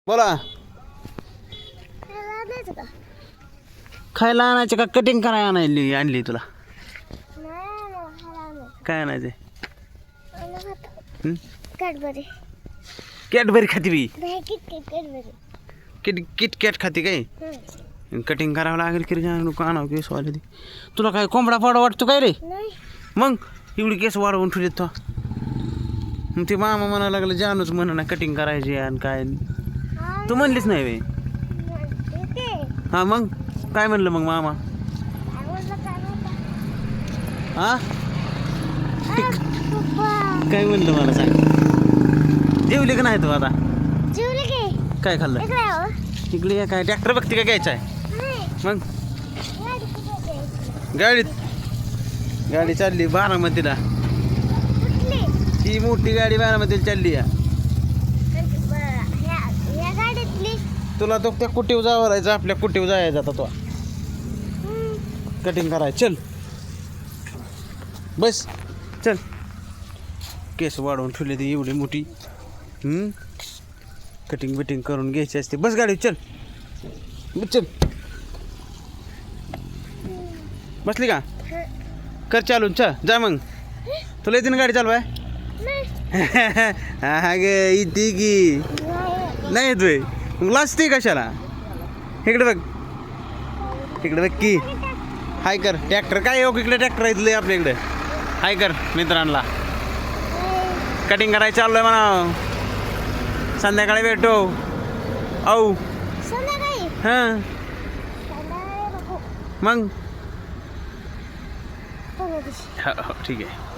बोला. खायला आणायचं का कटिंग करायला आणली तुला? काय आणायचंय? कॅडबरी खाती बी? किटकॅट खाती काय? कटिंग करावं लागेल की नको आणावं केस वाढले ती. तुला काय कोंबडा पाडा वाटतो काय रे? मग एवढी केस वाढवून ठेवली तो. मग ते मामा म्हणायला लागलं जानूच म्हणा कटिंग करायची आणि काय तू म्हणलीच नाही वे. हा मग काय म्हणलं मग मामा? हा काय म्हणलं मला सांग. जेवली का नाही तू आता? काय खाल्लं इकडे? काय ट्रॅक्टर बघते का घ्यायचा आहे? मग गाडी चालली बारामतीला. ही मोठी गाडी बारामतीला चालली या. तुला तो त्या कुटीव जायचं, आपल्या कुटीव जायचं आता तो कटिंग करायचं. चल बस चल. केस वाढवून ठेवली ती एवढी मोठी. कटिंग बिटिंग करून घ्यायची असते. बस गाडी चल चल. बसली का? कर चालून च जा मग. तुला येते ना गाडी चालवाय? हा ग इथे की नाही येतोय मग लाजते कशाला? इकडे बघ, इकडे बघ की. हाय कर. ट्रॅक्टर काय हो इकडे ट्रॅक्टर येतलं आपल्या इकडे. हाय कर मित्रांना. कटिंग करायचं चाललोय म्हणा. संध्याकाळी भेटो. औ हां मग हो ठीक आहे.